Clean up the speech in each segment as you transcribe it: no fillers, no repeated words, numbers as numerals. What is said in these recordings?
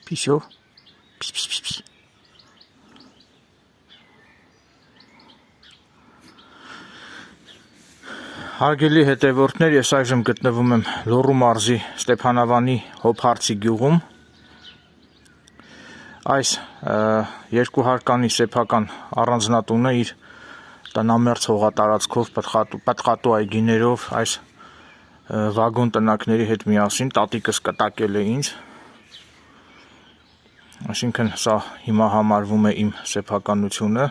Пիսё։ Հարգելի հետևորդներ, ես այժմ գտնվում եմ Լոռու մարզի Ստեփանավանի Հոփարցի գյուղում։ Այս երկու հարկանի սեփական առանձնատունը իր տնամերձ հողատարածքով պտղատու այգիներով այս վագոն տնակների հետ միասին տատիկս կտակել է ինձ։ Այսինքն սա հիմա համարվում է իմ սեփականությունը։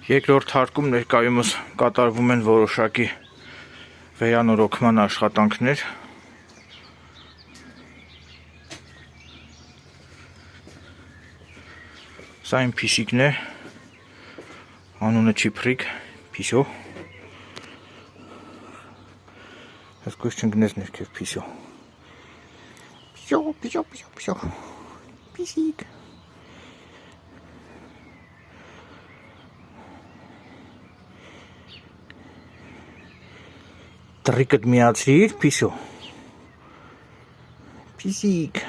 Երկրորդ հարկում ներկայումս կատարվում են որոշակի վերանորոգման աշխատանքներ։ Սա իմ փիսիկն է, անունը Չիփրիկ, Փիսո։ Հսկուս չընկնես ներքև Փիսո։ Փիսիկ։ Տրիկդ միացրիր, Փիսո։ Փիսիկ։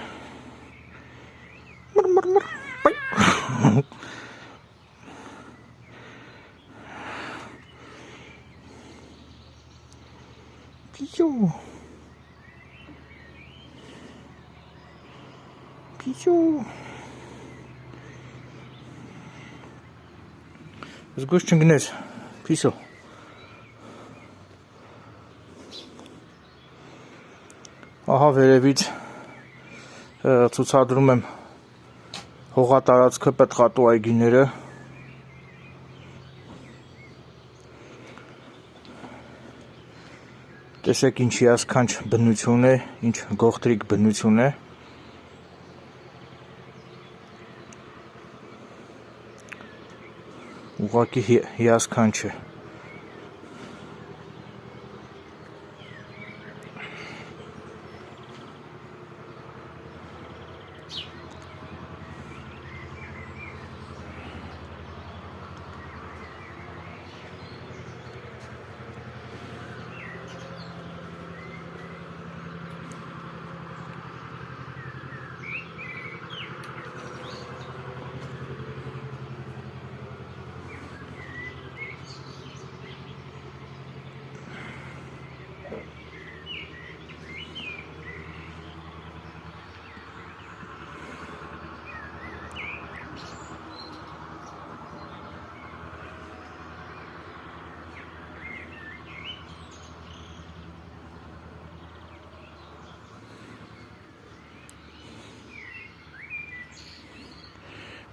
Փիսո։ Փիսո։ Զգուշ չընկնես, Փիսո։ Ահա վերևից ցուցադրում եմ հողատարածքը պտղատու այգիները։ Տեսեք ինչ հիասքանչ բնություն է, ինչ գողտրիկ բնություն է։ Ուղղակի հիասքանչ է։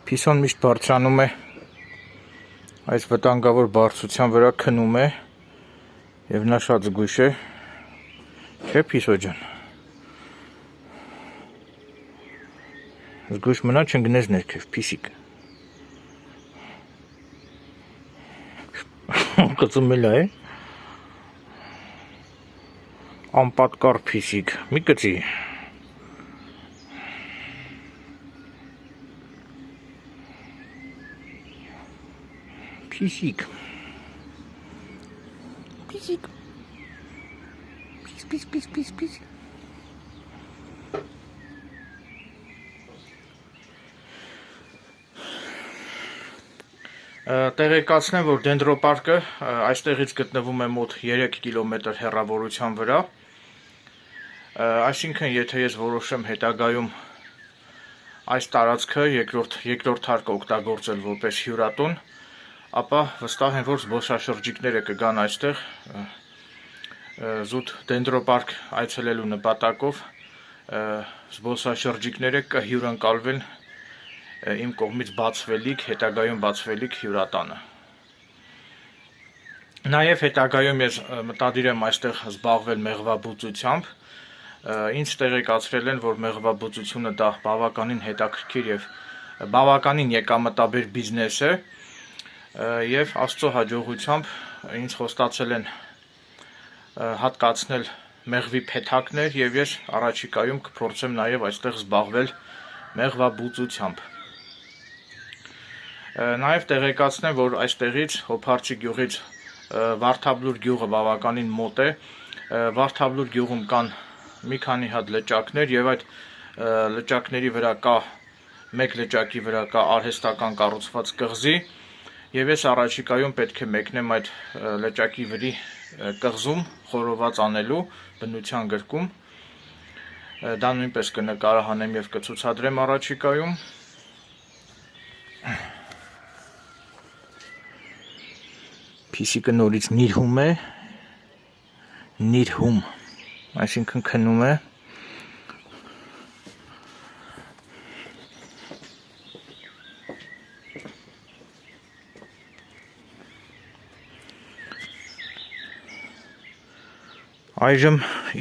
Փիսոն միշտ բարձրանում է այս վտանգավոր բարձրության վրա, քնում է եւ նա շատ զգույշ է, չէ Փիսո ջան։ Զգույշ մնա, չընկնես ներքև, Փիսիկ։ Կծումել է։ Անպատկառ Փիսիկ, մի կծի։ Փիսիկ։ Փիսիկ։ Փիս։ Տեղեկացնեմ, որ դենդրոպարկը այստեղից գտնվում է մոտ 3 կիլոմետր հեռավորության վրա։ Այսինքն, եթե ես որոշեմ հետագայում այս տարածքը երկրորդ հարկը օգտագործել որպես հյուրատուն, ապա վստահ եմ, որ զբոսաշրջիկները կգան այստեղ զուտ դենդրոպարկ այցելելու նպատակով, զբոսաշրջիկները կհյուրընկալվեն իմ կողմից հետագայում բացվելիք հյուրատանը։ Նաև հետագայում ես մտադիր եմ այստեղ զբաղվել մեղվաբուծությամբ, ինձ տեղեկացրել են, որ մեղվաբուծությունը դա բավականին հետաքրքիր եւ բավականին եկամտաբեր բիզնես է եւ Աստծո հաջողությամբ ինձ խոստացել են հատկացնել մեղվի փեթակներ եւ ես առաջիկայում կփորձեմ նաեւ այստեղ զբաղվել մեղվաբուծությամբ։ Նաեւ տեղեկացնեմ, որ այստեղից Հոփարցի գյուղից Վարդաբլուր գյուղը բավականին մոտ է։ Վարդաբլուր գյուղում կան մի քանի հատ լճակներ եւ այդ լճակների վրա կա մեկ լճակի վրա կա արհեստական կառուցված կղզի եւ ես առաջիկայում պետք է մեկնեմ այդ լճակի վրի կղզում խորոված անելու բնության գրկում դա նույնպես կնկարահանեմ եւ կցուցադրեմ առաջիկայում Փիսիկը նորից նիրհում է նիրհում այսինքն քնում է Այժմ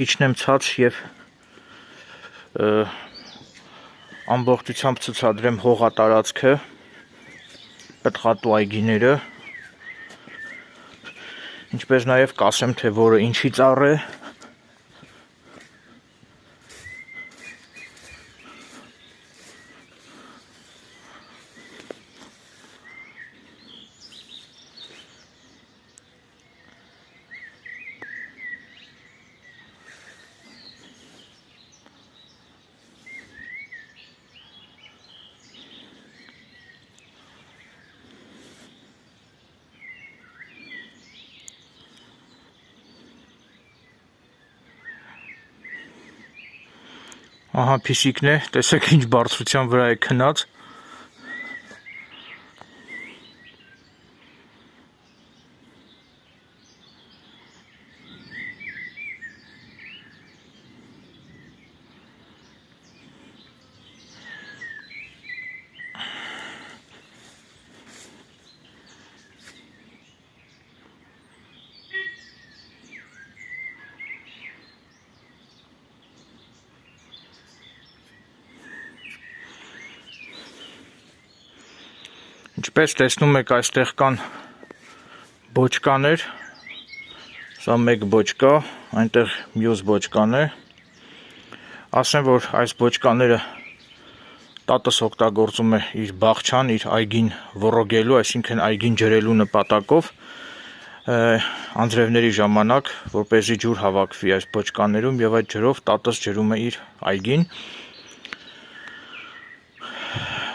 իջնեմ ցած եւ ամբողջությամբ ցուցադրեմ հողատարածքը, պտղատու այգիները, ինչպես նաեւ կասեմ, թե որը ինչի ծառ է, Ահա փիսիկն է, տեսեք ինչ բարձրության վրա է քնած Ինչպես տեսնում եք, այստեղ կան բոճկաներ, սա մեկ բոճկա, այնտեղ մյուս բոճկան է, ասեմ, որ այս բոճկաները տատս օգտագործում է իր բաղչան, իր այգին ոռոգելու, այսինքն այգին ջրելու նպատակով, անձրևների ժամանակ, որպեսզի ջուր հավաքվի այս բոճկաներում եւ այդ ջրով տատս ջրում է իր այգին,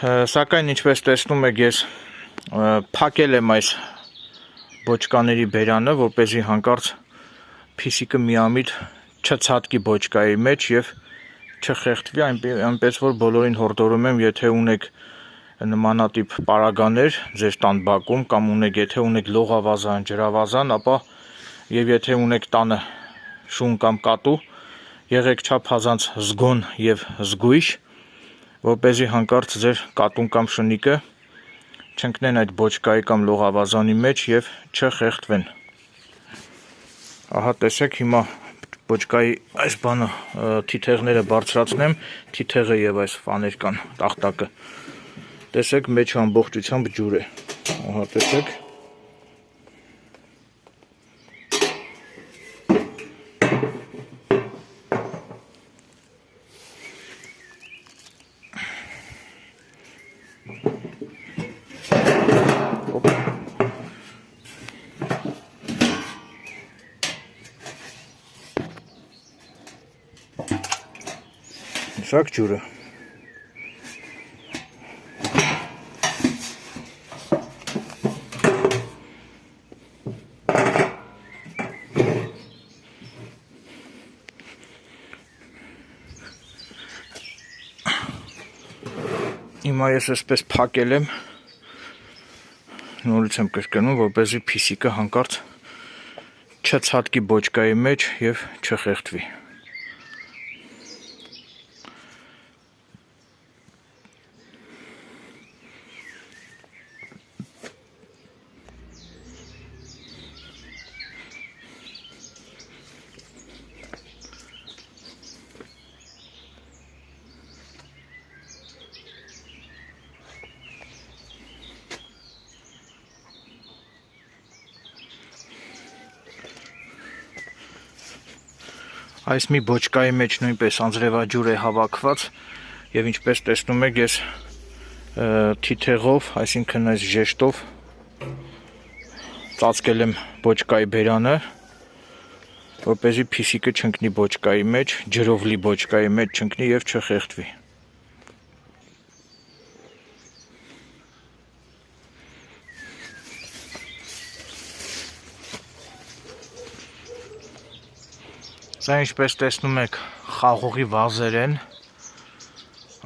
Սակայն ինչպես տեսնում եք ես փակել եմ այս բոճկաների բերանը, որպեսզի հանկարծ փիսիկը միամիտ չցածկի բոճկայի մեջ եւ չխեղդվի, այնպես որ բոլորին հորդորում եմ, եթե ունեք նմանատիպ պարագաներ ձեր տան բակում կամ եթե ունեք լողավազան, ջրավազան, ապա եւ եթե ունեք տանը շուն կամ կատու, եղեք չափազանց զգոն եւ զգույշ, որպեսզի հանկարծ ձեր կատուն կամ շնիկը չընկնեն այդ բոճկայի կամ լողավազանի մեջ եւ չխեղդվեն։ Ահա տեսեք հիմա բոճկայի այս բանը թիթեղները բարձրացնեմ, թիթեղը եւ այս ֆաներ կան, տախտակը։ Տեսեք մեջ ամբողջությամբ ջուր է։ Ահա տեսեք։ Սակ ջուրը։ Հիմա ես այսպես փակել եմ, նորից եմ կրկնում, որպեսզի փիսիկը հանկարծ չցածկի բոճկայի մեջ եւ չխեղդվի։ Այս մի բոճկայի մեջ նույնպես անձրևաջուր է հավաքված եւ ինչպես տեսնում եք ես թիթեղով, այսինքն այս ժեշտով ծածկել եմ բոճկայի բերանը, որպեսզի փիսիկը չընկնի բոճկայի մեջ, ջրով լի բոճկայի մեջ չընկնի եւ չխեղդվի։ Սա ինչպես տեսնում եք խաղողի վազեր են,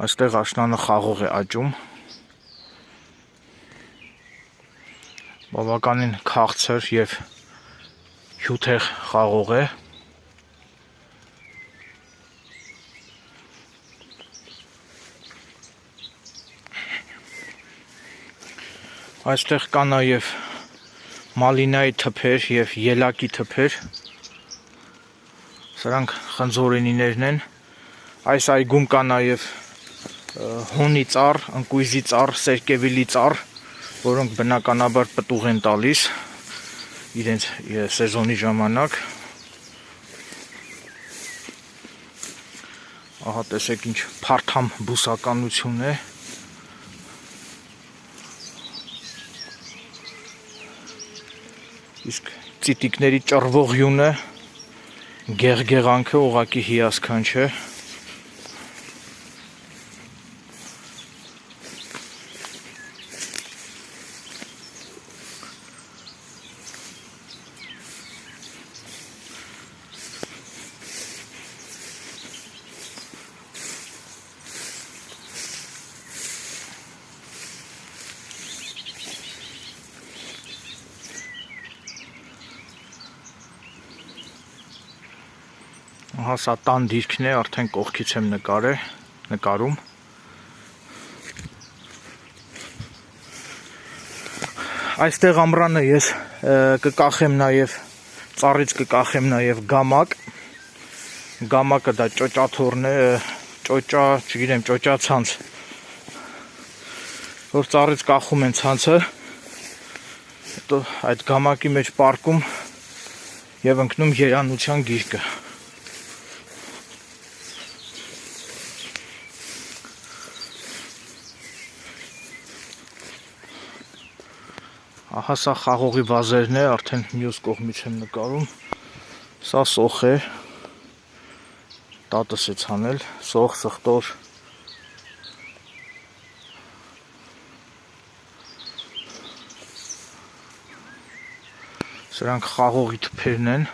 այստեղ աշնանը խաղող է աճում, բավականին քաղցր եւ հյութեղ խաղող է, այստեղ կա նաեւ մալինայի թփեր եւ ելակի թփեր, սրանք խնձորենիներն են, այս այգում կա նաեւ հունի ծառ, ընկույզի ծառ, սերկևիլի ծառ, որոնք բնականաբար պտուղ են տալիս իրենց սեզոնի ժամանակ։ Ահա տեսեք ինչ փարթամ բուսականություն է։ Իսկ ծիտիկների ճռվող յունը, գեղգեղանքը ուղղակի հիասքանչ է։ Ահա սա տան դիրքն է, արդեն կողքից եմ նկարում։ Այստեղ ամռանը ես կկախեմ նաև, ծառից կկախեմ նաև գամակ։ Գամակը դա ճոճաթոռն է, չգիտեմ, ճոճացանց, որ ծառից կախում են ցանցը, հետո այդ գամակի մեջ պարկում եւ ընկնում երանության գիրկը։ Ահա սա խաղողի վազերն է, արդեն մյուս կողմից եմ նկարում, սա սոխ է, տատս է ցանել, սոխ, սխտոր, սրանք խաղողի թփերն են,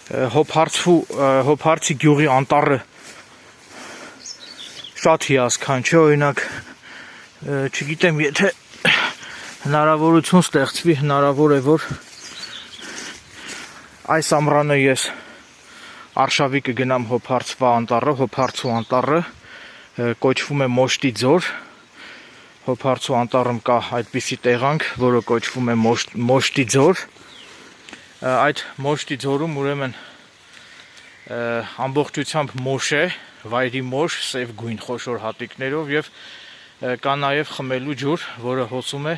Հոփարցի գյուղի անտառը շատ հիասքանչ է, օրինակ, չգիտեմ, եթե հնարավորություն ստեղծվի, հնարավոր է, որ այս ամռանը ես արշավի կգնամ Հոփարցվա անտառը, Հոփարցու անտառը կոչվում է Մոշտի ձոր, Հոփարցու անտառում կա այդպիսի տեղանք, որը կոչվում է Մոշտի ձոր, այդ Մոշտի ձորում ուրեմն ամբողջությամբ մոշ է, վայրի մոշ, սև գույն խոշոր հատիկներով եւ կա նաեւ խմելու ջուր, որը հոսում է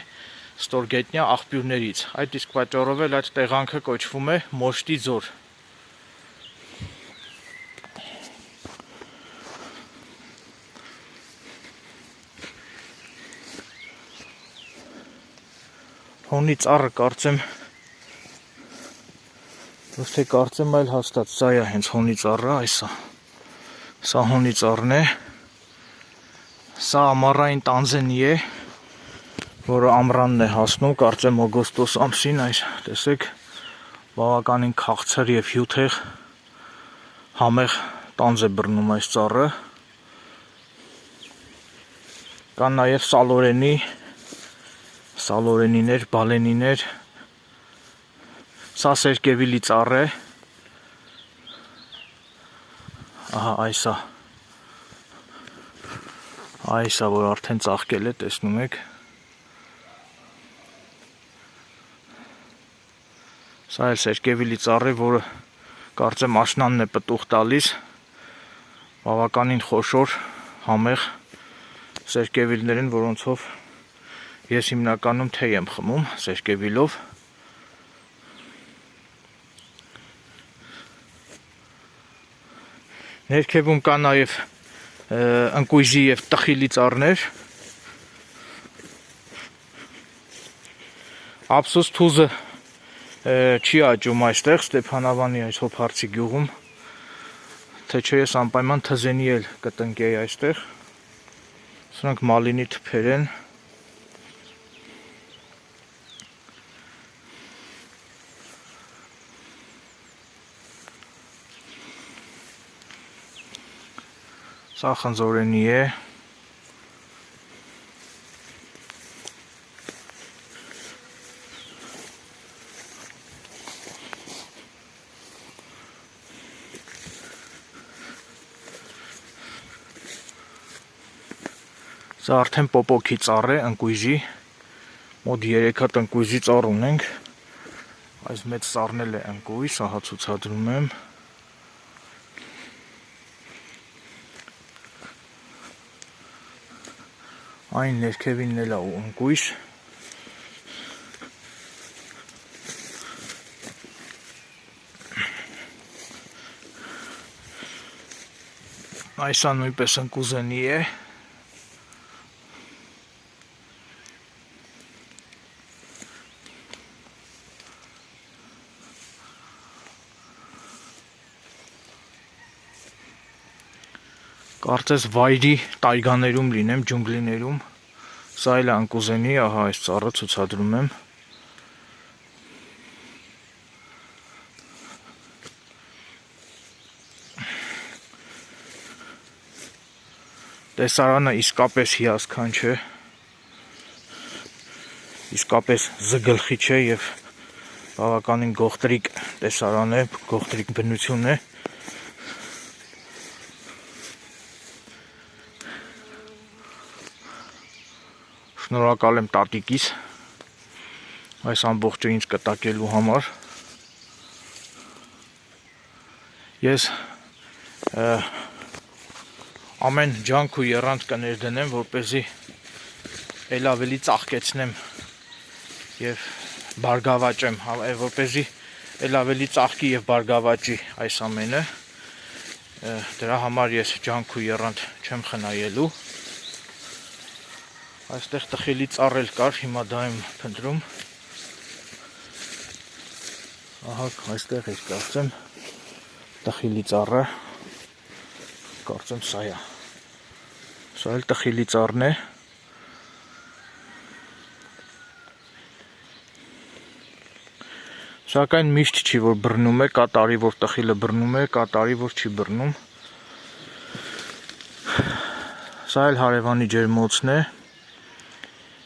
ստորգետնյա աղբյուրներից։ Այդ իսկ պատճառով էլ այդ տեղանքը կոչվում է Մոշտի ձոր։ Հոնի ծառը կարծեմ Ոչ կարծեմ, այլ հաստատ, սա է հենց հոնի ծառը, սա հոնի ծառն է, սա ամառային տանձենի է, որը ամռանն է հասնում, կարծեմ օգոստոս ամսին, այս տեսեք, բավականին քաղցր եւ հյութեղ համեղ տանձ է բռնում այս ծառը, կան նաեւ սալորենիներ, բալենիներ, սա սերկևիլի ծառ է, ահա այսա, որ արդեն ծաղկել է, տեսնում եք, սա էլ սերկևիլի ծառ է, որը կարծեմ աշնանն է պտուղ տալիս, բավականին խոշոր, համեղ սերկևիլներին, որոնցով ես հիմնականում թեյ եմ խմում սերկևիլով։ Ներքևում կա նաև ընկույզի և տխիլի ծառներ։ Ափսոս թուզը չի աճում այստեղ Ստեփանավանի այս Հոփարցի գյուղում, թե չէ ես անպայման թզենի էլ կտնկեի այստեղ։ Սրանք մալինի թփեր են։ Սա խնձորենի է։ Սա արդեն պոպոքի ծառ է, ընկույզի, մոտ 3 հատ ընկույզի ծառ ունենք, այս մեծ ծառն էլ է ընկույզ, ահա ցուցադրում եմ։ Այն ներքևինն էլ է ընկույզ։ Այսա նույնպես ընկուզենի է։ Կարծես վայրի տայգաներում լինեմ, ջունգլիներում։ Սա էլ է ընկուզենի, ահա այս ծառը ցուցադրում եմ։ Տեսարանը իսկապես հիասքանչ է, իսկապես զգլխիչ է և բավականին գողտրիկ տեսարան է, գողտրիկ բնություն է։ Շնորհակալ եմ տատիկիս այս ամբողջը ինձ կտակելու համար։ Ես ամեն ջանք ու եռանդ կներդնեմ, որպեսզի էլ ավելի ծաղկեցնեմ և բարգավաճեմ, որպեսզի էլ ավելի ծաղկի և բարգավաճի այս ամենը։ Դրա համար ես ջանք ու եռանդ չեմ խնայելու։ Այստեղ տխիլի ծառ էլ կար, հիմա դա եմ փնտրում։ Ահա այստեղ էր կարծեմ տխիլի ծառը, կարծեմ սա է։ Սա էլ տխիլի ծառն է։ Սակայն միշտ չի, որ բռնում է, կա տարի, որ տխիլը բռնում է, կա տարի, որ չի բռնում։ Սա էլ հարևանի ջերմոցն է։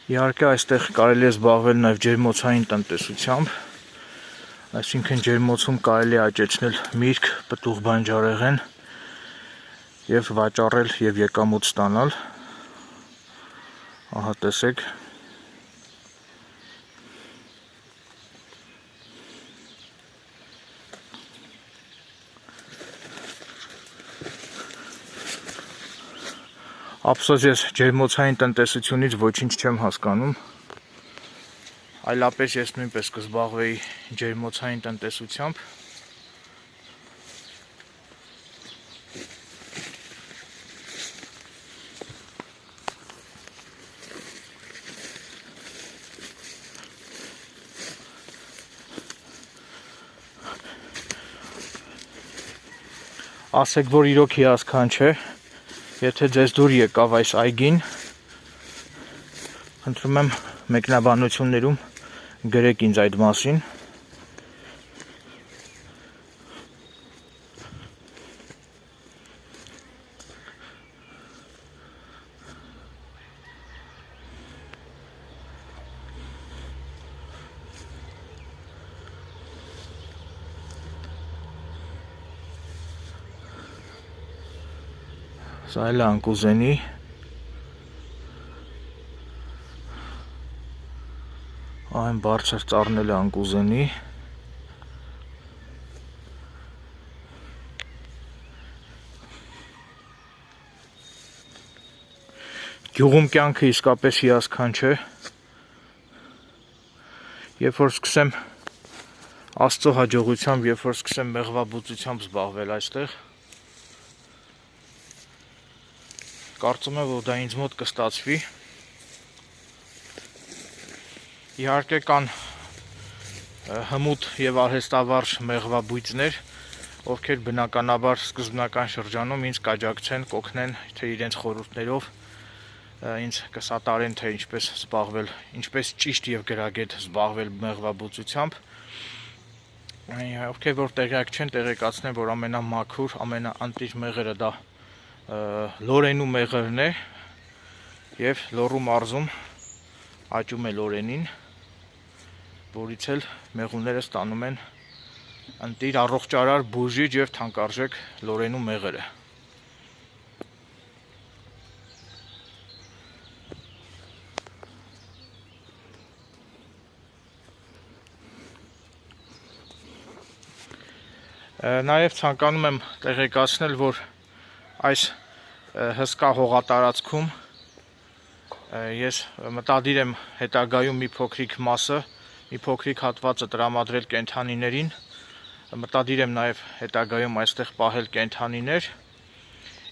Իհարկե այստեղ կարելի է զբաղվել նաև ջերմոցային տնտեսությամբ, այսինքն ջերմոցում կարելի է աճեցնել միրգ, պտուղ, բանջարեղեն և վաճառել և եկամուտ ստանալ։ Ահա տեսեք։ Ափսոս ես ջերմոցային տնտեսությունից ոչինչ չեմ հասկանում, այլապես ես նույնպես կզբաղվեի ջերմոցային տնտեսությամբ։ Ասեք, որ իրոք հիասքանչ է, եթե ձեզ դուր եկավ այս այգին, խնդրում եմ մեկնաբանություններում գրեք ինձ այդ մասին։ Սա էլ է ընկուզենի։ Այն բարձր ծառն էլ է ընկուզենի։ Գյուղում կյանքը իսկապես հիասքանչ չէ։ Երբ որ սկսեմ Աստծո հաջողությամբ, երբ որ սկսեմ մեղվաբուծությամբ զբաղվել այստեղ, կարծում եմ, որ դա ինձ մոտ կստացվի։ Իհարկե կան հմուտ եւ արհեստավարժ մեղվաբույծներ, ովքեր բնականաբար սկզբնական շրջանում ինձ կաջակցեն, կօգնեն, թե իրենց խորհուրդներով ինձ կսատարեն, թե ինչպես զբաղվել, ինչպես ճիշտ եւ գրագետ զբաղվել մեղվաբուծությամբ։ Ովքեր որ տեղյակ չեն, տեղեկացնեմ, որ ամենամաքուր, ամենաանտիր մեղրը դա լորենու մեղրն է եւ Լոռու մարզում աճում է լորենին, որից էլ մեղուները ստանում են ընտիր, առողջարար, բուժիչ եւ թանկարժեք լորենու մեղրը։ Նաև ցանկանում եմ տեղեկացնել, որ այս հսկա հողատարածքում ես մտադիր եմ հետագայում մի փոքրիկ մասը, մի փոքրիկ հատվածը տրամադրել կենդանիներին, մտադիր եմ նաև հետագայում այստեղ պահել կենդանիներ։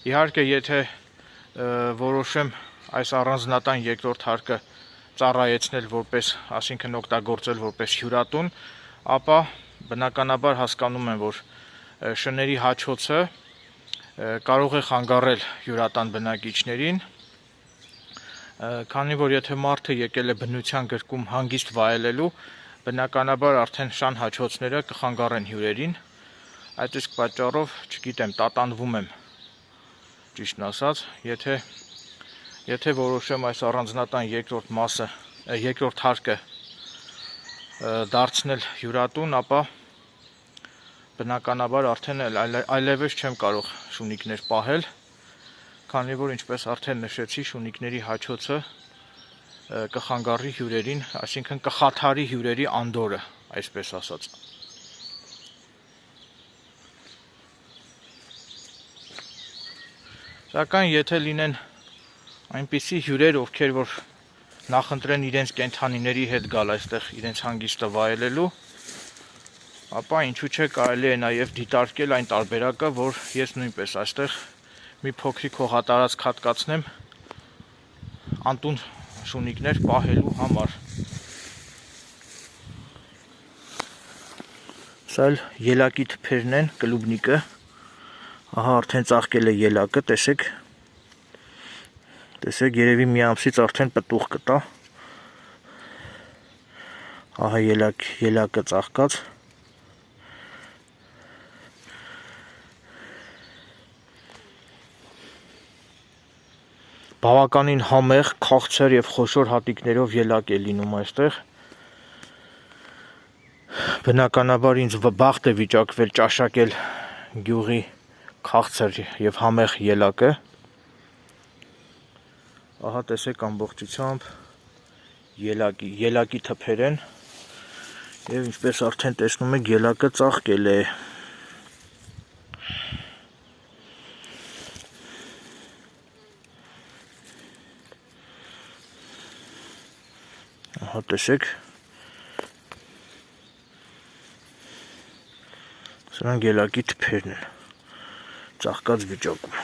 Իհարկե, եթե որոշեմ այս առանձնատան երկրորդ հարկը ծառայեցնել որպես, այսինքն օգտագործել որպես հյուրատուն, ապա բնականաբար հասկանում եմ, որ շների հաչոցը կարող է խանգարել հյուրատան բնակիչներին, քանի որ եթե մարդը եկել է բնության գրկում հանգիստ վայելելու, բնականաբար արդեն շան հաչոցները կխանգարեն հյուրերին, այդ իսկ պատճառով, չգիտեմ, տատանվում եմ, ճիշտն ասած, եթե որոշեմ այս առանձնատան երկրորդ հարկը դարձնել հյուրատուն, ապա բնականաբար արդեն այլևս չեմ կարող շունիկներ պահել, քանի որ ինչպես արդեն նշեցի, շունիկների հաչոցը կխանգարի հյուրերին, այսինքն կխաթարի հյուրերի անդորը, այսպես ասած։ Սակայն եթե լինեն այնպիսի հյուրեր, ովքեր որ նախընտրեն իրենց կենդանիների հետ գալ այստեղ իրենց հանգիստը վայելելու, ապա ինչու՞ չէ կարելի է նաև դիտարկել այն տարբերակը, որ ես նույնպես այստեղ մի փոքրիկ հողատարածք հատկացնեմ անտուն շունիկներ պահելու համար։ Սա էլ ելակի թփերն են, կլուբնիկը, ահա արդեն ծաղկել է ելակը, տեսեք, երևի մի ամսից արդեն պտուղ կտա, ահա ելակը ծաղկած, բավականին համեղ, քաղցր եւ խոշոր հատիկներով ելակ է լինում այստեղ։ Բնականաբար ինձ բախտ է վիճակվել ճաշակել գյուղի քաղցր եւ համեղ ելակը։ Ահա տեսեք ամբողջությամբ ելակի թփեր են եւ ինչպես արդեն տեսնում եք, ելակը ծաղկել է։ Ահա տեսեք, սրանք ելակի թփերն են, ծաղկած վիճակում։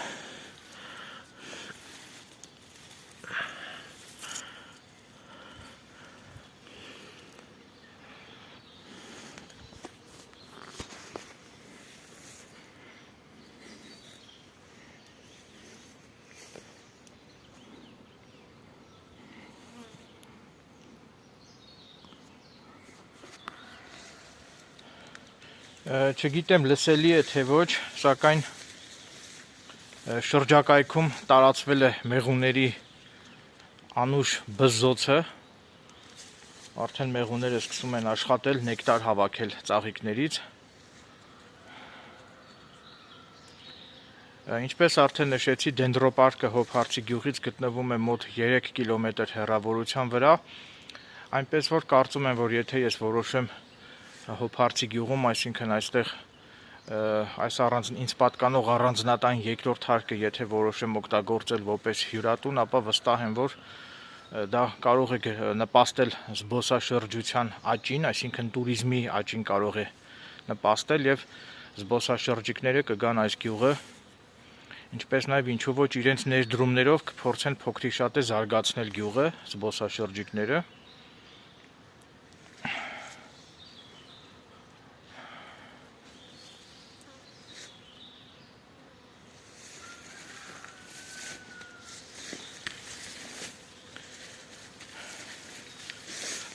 Չգիտեմ լսելի է թե ոչ, սակայն շրջակայքում տարածվել է մեղուների անուշ բզզոցը, արդեն մեղուները սկսում են աշխատել, նեկտար հավաքել ծաղիկներից։ Ինչպես արդեն նշեցի, դենդրոպարկը Հոբհարցի գյուղից գտնվում է մոտ 3 կիլոմետր հեռավորության վրա, այնպես որ կարծում եմ, որ եթե ես որոշեմ Հոբհարցի գյուղում, այսինքն այստեղ այս ինձ պատկանող առանձնատան երկրորդ հարկը եթե որոշեմ օգտագործել որպես հյուրատուն, ապա վստահ եմ, որ դա կարող է նպաստել զբոսաշրջության աճին, այսինքն տուրիզմի աճին կարող է նպաստել եւ զբոսաշրջիկները կգան այս գյուղը, ինչպես նաեւ ինչու ոչ իրենց ներդրումներով կփորձեն փոքրիկ շատ է զարգացնել գյուղը, զբոսաշրջիկները։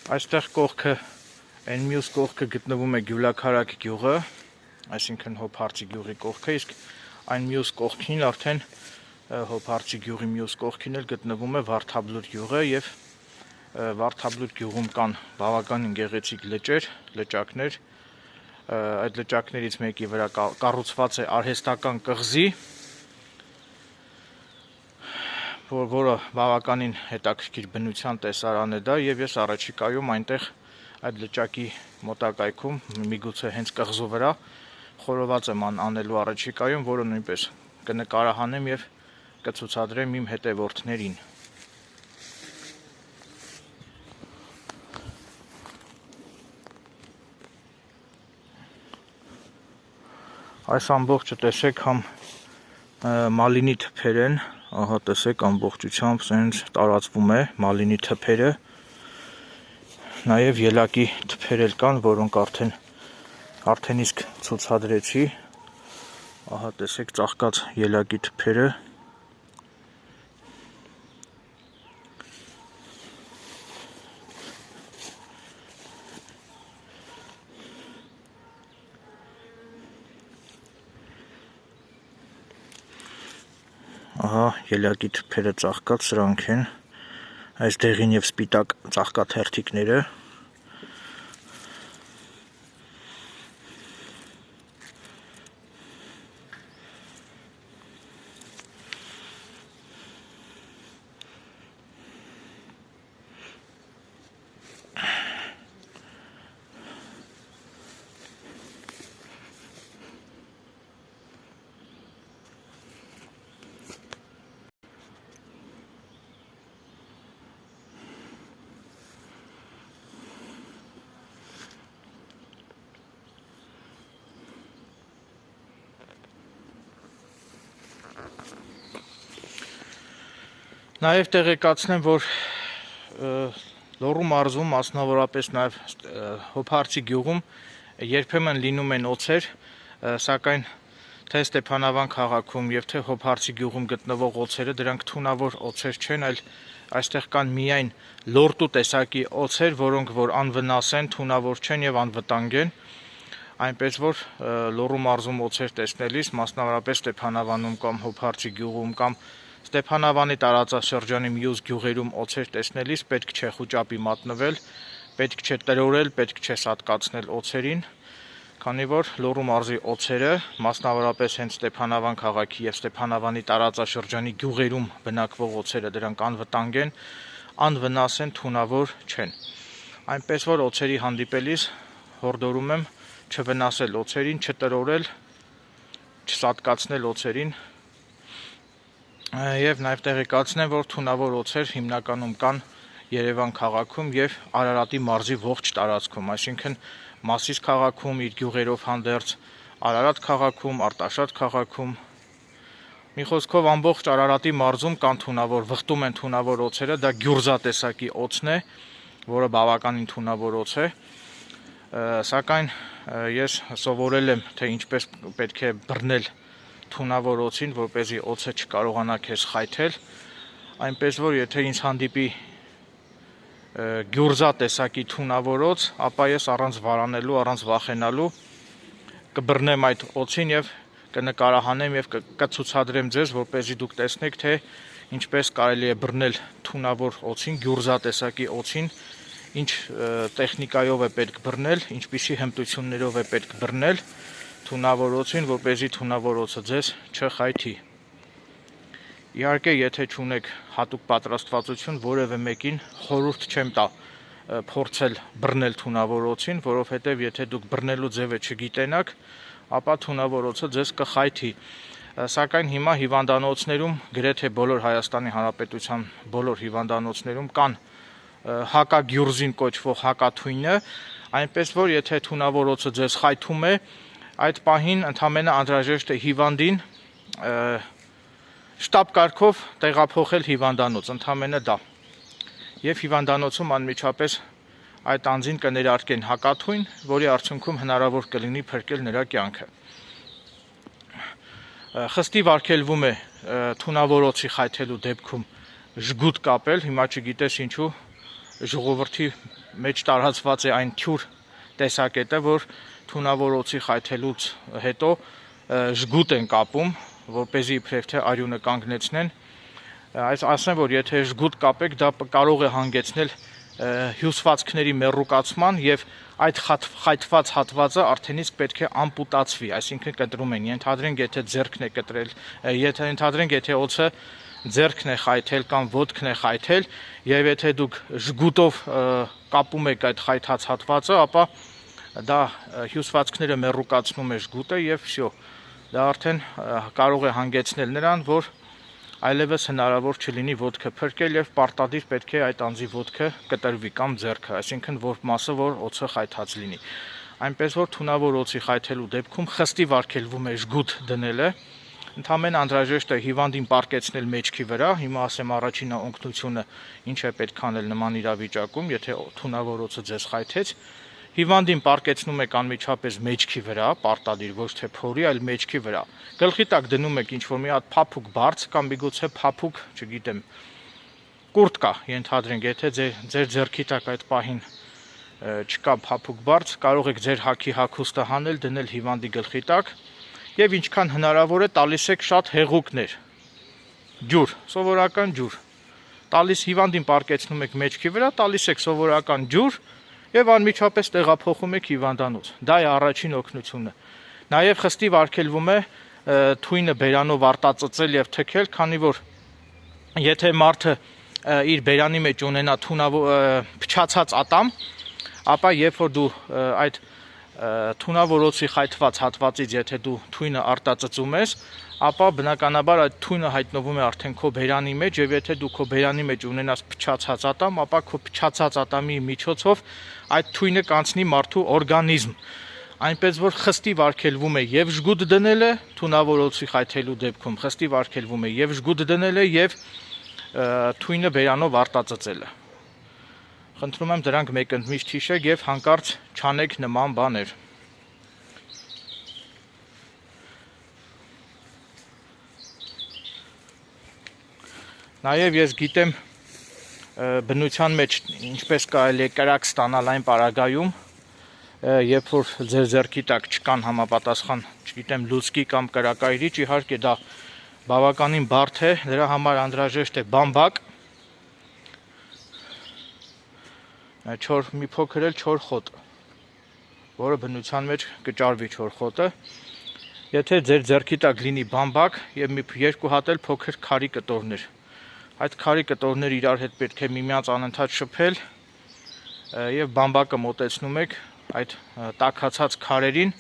Այստեղ կողքը, այն մյուս կողքը գտնվում է Գյուլաքարակ գյուղը, այսինքն Հոփարցի գյուղի կողքը, իսկ այն մյուս կողքին արդեն Հոփարցի գյուղի մյուս կողքին էլ գտնվում է Վարդաբլուր գյուղը եւ Վարդաբլուր գյուղում կան բավականին գեղեցիկ լճեր, լճակներ, այդ լճակներից մեկի վրա կառուցված է արհեստական կղզի, որը բավականին հետաքրքիր բնության տեսարան է դա եւ ես առաջիկայում այնտեղ այդ լճակի մոտակայքում միգուցե հենց կղզու վրա խորոված եմ անելու առաջիկայում, որը նույնպես կնկարահանեմ եւ կցուցադրեմ իմ հետևորդներին։ Այս ամբողջը տեսեք համ մալինի թփեր են, ահա տեսեք ամբողջությամբ սենց տարածվում է մալինի թփերը, նաև ելակի թփեր էլ կան, որոնք արդեն իսկ ցուցադրեցի, ահա տեսեք ծաղկած ելակի թփերը, ահա ելակի թփերը ծաղկած, սրանք են, այս դեղին եւ սպիտակ ծաղկաթերթիկները, Նաև տեղեկացնեմ, որ Լոռու մարզում, մասնավորապես նաև Հոփարցի գյուղում երբեմն լինում են օձեր, սակայն թե Ստեփանավան քաղաքում եւ թե Հոփարցի գյուղում գտնվող օձերը դրանք թունավոր օձեր չեն, այլ այստեղ կան միայն լորտու տեսակի օձեր, որոնք որ անվնաս են, թունավոր չեն եւ անվտանգ են, այնպես որ Լոռու մարզում օձեր տեսնելիս, մասնավորապես Ստեփանավանում կամ Հոփարցի գյուղում կամ Ստեփանավանի տարածաշրջանի մյուս գյուղերում օձեր տեսնելիս պետք չէ խուճապի մատնվել, պետք չէ տրորել, պետք չէ սատկացնել օձերին, քանի որ Լոռու մարզի օձերը, մասնավորապես հենց Ստեփանավան քաղաքի եւ Ստեփանավանի տարածաշրջանի գյուղերում բնակվող օձերը դրանք անվտանգ են, անվնաս են, թունավոր չեն։ Այնպես որ օձերի հանդիպելիս հորդորում եմ չվնասել օձերին, չտրորել, չսատկացնել օձերին Եվ նաև տեղեկացնեմ, որ թունավոր օձեր հիմնականում կան Երևան քաղաքում եւ Արարատի մարզի ողջ տարածքում, այսինքն Մասիս քաղաքում իր գյուղերով հանդերձ, Արարատ քաղաքում, Արտաշատ քաղաքում, մի խոսքով ամբողջ Արարատի մարզում կան թունավոր, վխտում են թունավոր օձերը, դա գյուրզա տեսակի օձն է, որը բավականին թունավոր օձ է, սակայն ես սովորել եմ, թե ինչպես պետք է բռնել թունավոր օձին, որպեսզի օձը չկարողանա քեզ խայթել, այնպես որ եթե ինձ հանդիպի գյուրզա տեսակի թունավոր օձ, ապա ես առանց վարանելու, առանց վախենալու կբռնեմ այդ օձին եւ կնկարահանեմ եւ կցուցադրեմ ձեզ, որպեսզի դուք տեսնեք, թե ինչպես կարելի է բռնել թունավոր օձին, գյուրզա տեսակի օձին, ինչ տեխնիկայով է պետք բռնել, ինչպիսի հմտություններով է պետք բռնել թունավոր օձին, որպեսզի թունավոր օձը ձեզ չխայթի։ Իհարկե, եթե չունեք հատուկ պատրաստվածություն, որևէ մեկին խորհուրդ չեմ տա փորձել բռնել թունավոր օձին, որովհետև եթե դուք բռնելու ձևը չգիտենաք, ապա թունավորոցը ձեզ կխայթի։ Սակայն հիմա հիվանդանոցներում, գրեթե բոլոր Հայաստանի Հանրապետության բոլոր հիվանդանոցներում կան հակագյուրզին կոչվող հակաթույնը, այնպես որ եթե թունավորոցը ձեզ խայթում է, այդ պահին ընդամենը անհրաժեշտ է հիվանդին շտապ կարգով տեղափոխել հիվանդանոց, ընդամենը դա։ Եվ հիվանդանոցում անմիջապես այդ անձին կներարկեն հակաթույն, որի արդյունքում հնարավոր կլինի փրկել նրա կյանքը։ Խստիվ արգելվում է թունավորոցի խայթելու դեպքում ժգուտ կապել, հիմա չգիտես ինչու ժողովրդի մեջ տարածված է այն թյուր տեսակետը, որ թունավորոցի խայթելուց հետո ժգուտ են կապում, որպեսզի իբրև թե արյունը կանգնեցնեն, ասեմ, որ եթե ժգուտ կապեք, դա կարող է հանգեցնել հյուսվածքների մեռուկացման եւ այդ խայթված հատվածը արդեն իսկ պետք է ամպուտացվի, այսինքն կտրում են, ենթադրենք եթե ձեռքն է կտրել, եթե օձը ձեռքն է խայթել կամ ոտքն է խայթել եւ եթե դուք ժգուտով կապում եք այդ խայթած հատվածը, ապա դա հյուսվածքները մեռուկացնում է ժգուտը եւ վсё, դա արդեն կարող է հանգեցնել նրան, որ այլևս հնարավոր չլինի ոտքը փրկել եւ պարտադիր պետք է այդ անձի ոտքը կտրվի կամ ձեռքը, այսինքն որ մասը որ օձը խայթած լինի։ Այնպես որ թունավոր օձի խայթելու դեպքում խստիվ արգելվում է ժգուտ դնելը, ընդամենը անհրաժեշտ է հիվանդին պառկեցնել մեջքի վրա, հիմա ասեմ առաջին օգնությունը ինչ է պետք անել նման իրավիճակում, եթե թունավոր օձը ձեզ խայթեց, հիվանդին պառկեցնում եք անմիջապես մեջքի վրա, պարտադիր ոչ թե փորի, այլ մեջքի վրա։ Գլխի տակ դնում եք ինչ-որ մի հատ փափուկ բարձ կամ միգուցե փափուկ, չգիտեմ, կուրտկա, ենթադրենք, եթե ձեր ձեռքի տակ այդ պահին չկա փափուկ բարձ, կարող եք ձեր հագի հագուստը հանել, դնել հիվանդի գլխի տակ եւ ինչքան հնարավոր է տալիս եք շատ հեղուկներ, ջուր, սովորական ջուր։ Տալիս հիվանդին պառկեցնում եք մեջքի վրա, տալիս եք սովորական ջուր եւ անմիջապես տեղափոխում եք հիվանդանոց։ Դա է առաջին օգնությունը։ Նաեւ խստիվ արգելվում է թույնը բերանով արտածծել եւ թքել, քանի որ եթե մարդը իր բերանի մեջ ունենա փչացած ատամ, ապա երբ որ դու այդ թունավորոցի խայթված հատվածից եթե դու թույնը արտածծում ես, ապա բնականաբար այդ թույնը հայտնվում է արդեն քո բերանի մեջ եւ եթե դու քո բերանի մեջ ունենաս փչացած ատամ, ապա քո փչացած ատամի միջոցով այդ թույնը կանցնի մարդու օրգանիզմ։ Այնպես որ խստիվ արգելվում է եւ ժգուտ դնելը թունավորոցի խայթելու դեպքում, խստիվ արգելվում է եւ ժգուտ դնելը եւ թույնը բերանով արտածծելը։ Խնդրում եմ դրանք մեկընդմիշտ հիշեք եւ հանկարծ չանեք նման բաներ։ Նաեւ ես գիտեմ բնության մեջ ինչպես կարելի է կրակ ստանալ այն պարագայում, երբ որ ձեր ձեռքի տակ չկան համապատասխան, չգիտեմ, լուցկի կամ կրակայրիչ, իհարկե դա բավականին բարդ է, դրա համար անհրաժեշտ է բամբակ, մի փոքր էլ չոր խոտ, որը բնության մեջ կճարվի չոր խոտը։ Եթե ձեր ձեռքի տակ լինի բամբակ եւ երկու հատ էլ փոքր քարի կտորներ, այդ քարի կտորները իրար հետ պետք է միմյանց անընդհատ շփել եւ բամբակը մոտեցնում եք այդ տաքացած քարերին,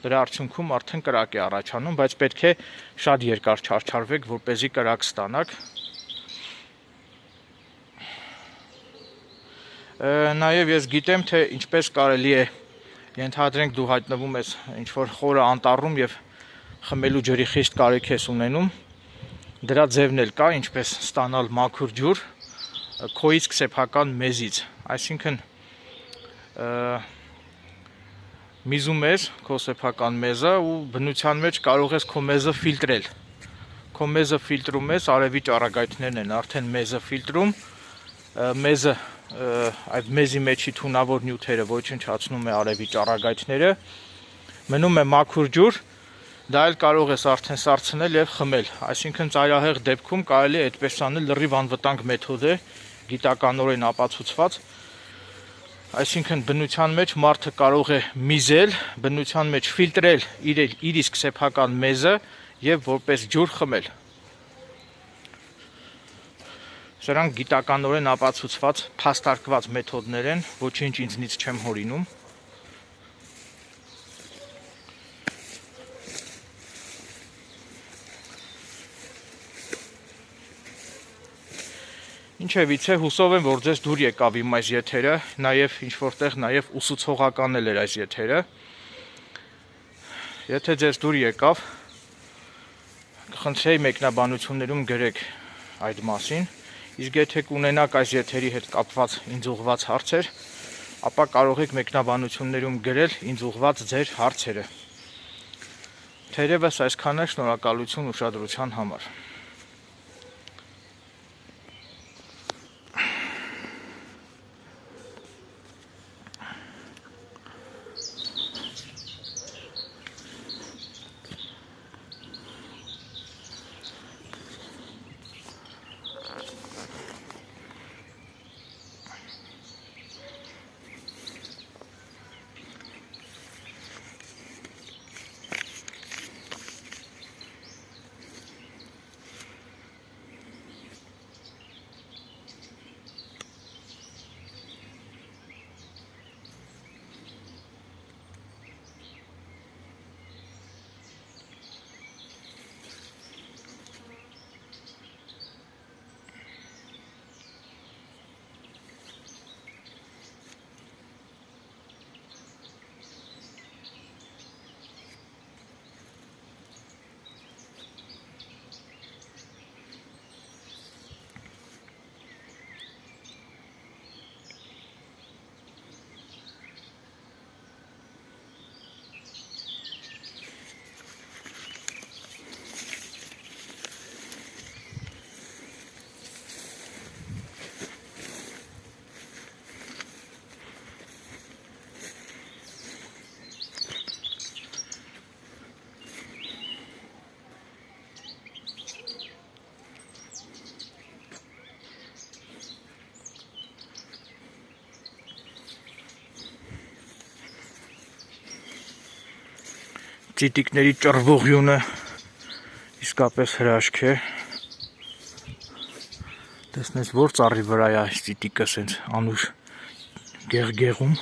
դրա արդյունքում արդեն կրակ է առաջանում, բայց պետք է շատ երկար չարչարվեք, որպեսզի կրակ ստանաք։ Նաեւ ես գիտեմ, թե ինչպես կարելի է, ենթադրենք դու հայտնվում ես ինչ-որ խորը անտառում եւ խմելու ջրի խիստ կարիք ես ունենում, դրա ձևն էլ կա, ինչպես ստանալ մաքուր ջուր քո իսկ սեփական մեզից, այսինքն միզում ես քո սեփական մեզը ու բնության մեջ կարող ես քո մեզը ֆիլտրել։ Քո մեզը ֆիլտրում ես, արևի ճառագայթներն են արդեն մեզը ֆիլտրում, մեզը այդ մեզի մեջի թունավոր նյութերը ոչնչացնում է արևի ճառագայթները, մնում է մաքուր ջուր, դա էլ կարող ես արդեն սարցնել եւ խմել, այսինքն ծայրահեղ դեպքում կարելի է այդպես անել, լրիվ անվտանգ մեթոդ է, գիտականորեն ապացուցված, այսինքն բնության մեջ մարդը կարող է միզել, բնության մեջ ֆիլտրել իր իսկ սեփական մեզը եւ որպես ջուր խմել։ Սրանք գիտականորեն ապացուցված, փաստարկված մեթոդներ են, ոչինչ ինձնից չեմ հորինում։ Ինչևիցե հուսով եմ, որ ձեզ դուր եկավ իմ այս եթերը, նաև ինչ որտեղ նաև ուսուցողական էր այս եթերը։ Եթե ձեզ դուր եկավ, կխնդրեի մեկնաբանություններում գրեք այդ մասին, իսկ եթե կունենաք այս եթերի հետ կապված ինձ ուղղված հարցեր, ապա կարող եք մեկնաբանություններում գրել ինձ ուղղված ձեր հարցերը։ Թերևս այսքանը, շնորհակալություն ուշադրության համար։ Ծիտիկների ճռվողյունը իսկապես հրաշք է։ Տեսնես, որ ծառի վրա է այս ծիտիկը սենց անուշ գեղգեղում։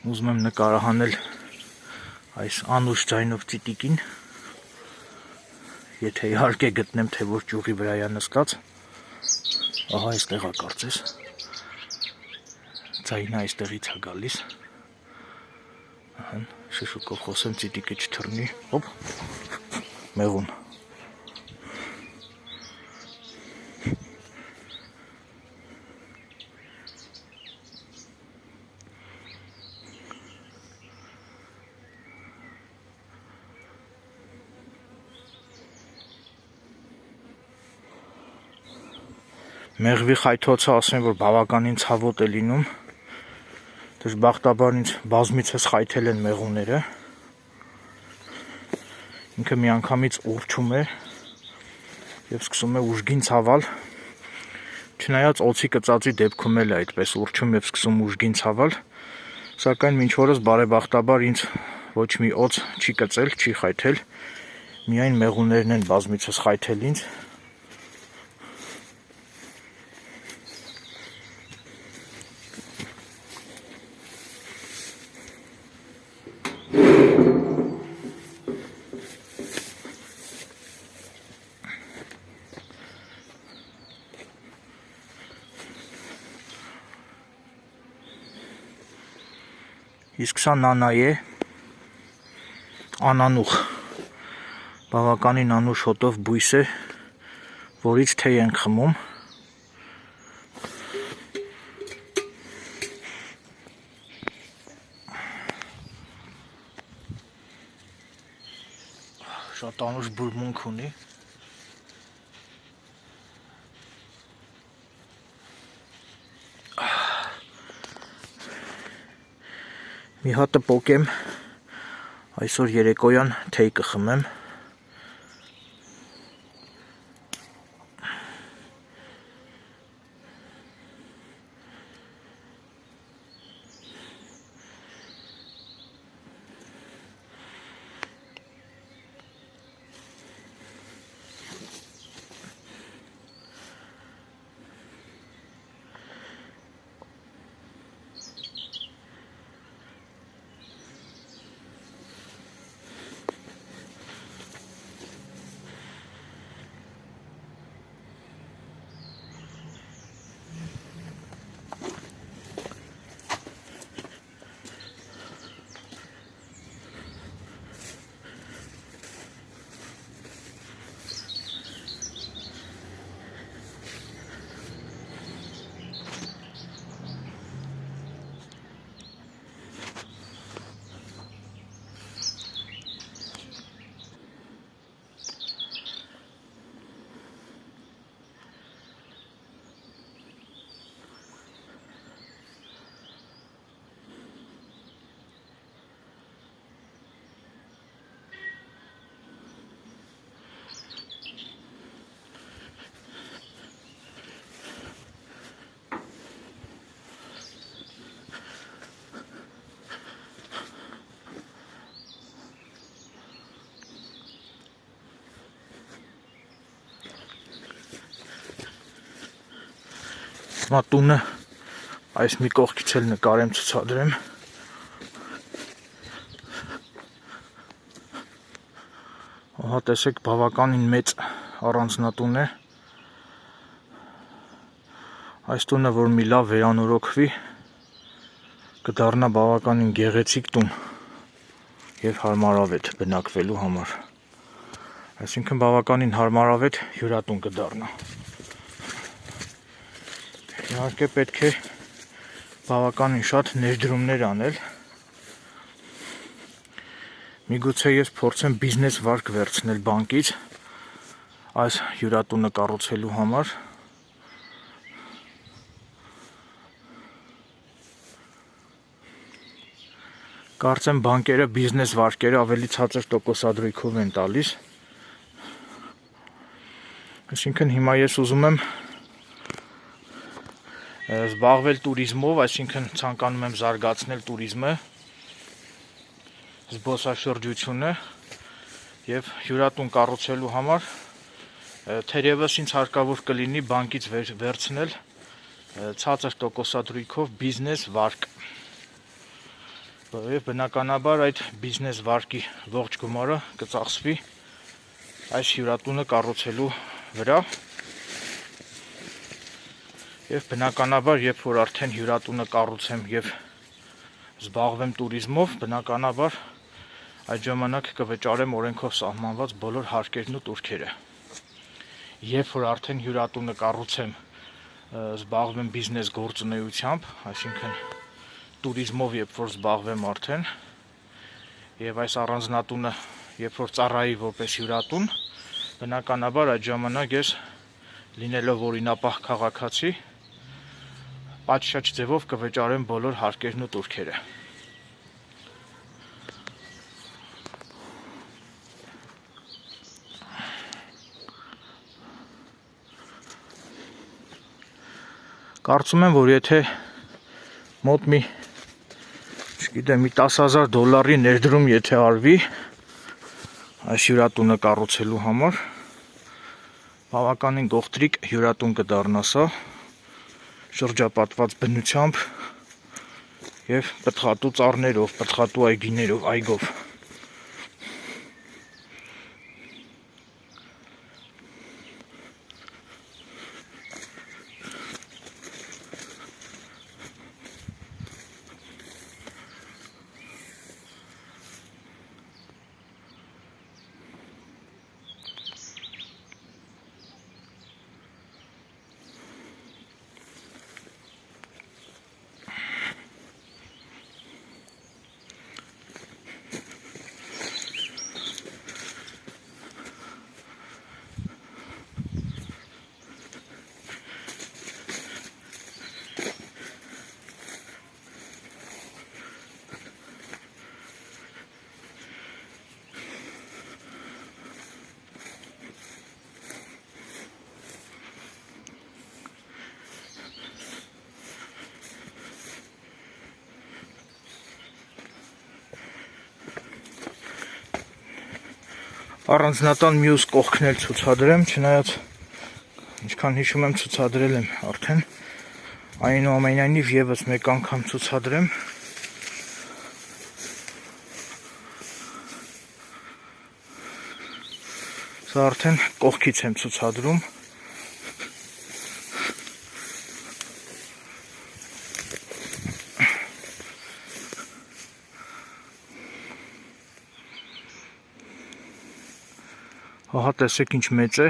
Ուզում եմ նկարահանել այս անուշ ձայնով ծիտիկին, եթե իհարկե գտնեմ, թե որ ճյուղի վրա է նստած։ Ահա այստեղ է կարծես։ Ձայնը այստեղից է գալիս։ Շշուկով խոսեմ, ծիտիկը չթռնի, հոպ, մեղուն։ Մեղվի խայթոցը ասեմ, որ բավականին ցավոտ է լինում։ Դժբախտաբար ինձ բազմիցս խայթել են մեղուները, ինքը միանգամից ուռչում է և սկսում է ուժգին ցավալ, չնայած օձի կծածի դեպքում էլ է այդպես ուռչում և սկսում ուժգին ցավալ, սակայն մինչ օրս բարեբախտաբար ինձ ոչ մի օձ չի կծել, չի խայթել, միայն մեղուներն են բազմիցս խայթել ինձ։ Իսկ սա նանա է, անանուխ, բավականին անուշ հոտով բույս է, որից թեյ ենք խմում։ Շատ անուշ բուրմունք ունի։ Մի հատը պոկեմ, այսօր երեկոյան թեյ կխմեմ։ Հիմա տունը այս մի կողքից էլ նկարեմ ցուցադրեմ։ Ահա տեսեք, բավականին մեծ առանձնատուն է։ Այս տունը, որ մի լավ վերանորոգվի, կդառնա բավականին գեղեցիկ տուն եւ հարմարավետ բնակվելու համար։ Այսինքն բավականին հարմարավետ հյուրատուն կդառնա։ Իհարկե պետք է բավականին շատ ներդրումներ անել։ Միգուցե ես փորձեմ բիզնես վարկ վերցնել բանկից այս հյուրատունը կառուցելու համար։ Կարծեմ բանկերը բիզնես վարկերը ավելի ցածր տոկոսադրույքով են տալիս։ Այսինքն հիմա ես ուզում եմ զբաղվել տուրիզմով, այսինքն ցանկանում եմ զարգացնել տուրիզմը, զբոսաշրջությունը եւ հյուրատուն կառուցելու համար թերևս ինձ հարկավոր կլինի բանկից վերցնել ցածր տոկոսադրույքով բիզնես վարկ։ Եվ բնականաբար այդ բիզնես վարկի ողջ գումարը կծախսվի այս հյուրատունը կառուցելու վրա։ Եվ բնականաբար, երբ որ արդեն հյուրատունը կառուցեմ եւ զբաղվեմ տուրիզմով, բնականաբար այդ ժամանակ կվճարեմ օրենքով սահմանված բոլոր հարկերն ու տուրքերը։ Երբ որ արդեն հյուրատունը կառուցեմ, զբաղվեմ բիզնես գործունեությամբ, այսինքն տուրիզմով երբ որ զբաղվեմ արդեն, եւ այս առանձնատունը երբ որ ծառայի որպես հյուրատուն, բնականաբար այդ ժամանակ ես լինելով օրինապահ քաղաքացի պատշաճ ձևով կվճարեմ բոլոր հարկերն ու տուրքերը։ Կարծում եմ, որ եթե մոտ մի, չգիտեմ, մի $10,000 ներդրում եթե արվի այս հյուրատունը կառուցելու համար, բավականին գողտրիկ հյուրատուն կդառնա սա, շրջապատված բնությամբ եւ պտղատու ծառներով, պտղատու այգիներով, այգով։ Առանձնատան մյուս կողքն էլ ցուցադրեմ, չնայած ինչքան հիշում եմ ցուցադրել եմ արդեն, այնուամենայնիվ եւս մեկ անգամ ցուցադրեմ։ Սա արդեն կողքից եմ ցուցադրում։ Ահա տեսեք ինչ մեծ է։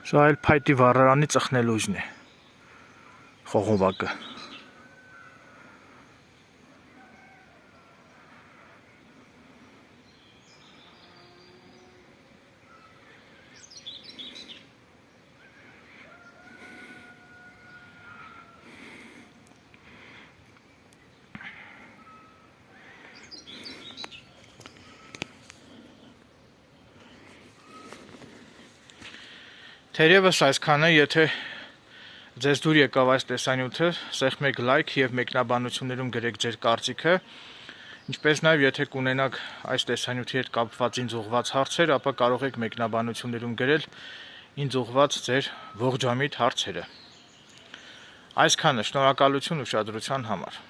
Սա էլ փայտի վառարանի ծխնելույզն է։ Խողովակը։ Թերևս այսքանը, եթե ձեզ դուր եկավ այս տեսանյութը, սեղմեք լայք եւ մեկնաբանություններում գրեք ձեր կարծիքը, ինչպես նաեւ եթե կունենաք այս տեսանյութի հետ կապված ինձ ուղղված հարցեր, ապա կարող եք մեկնաբանություններում գրել ինձ ուղղված ձեր ողջամիտ հարցերը։ Այսքանը, շնորհակալություն ուշադրության համար։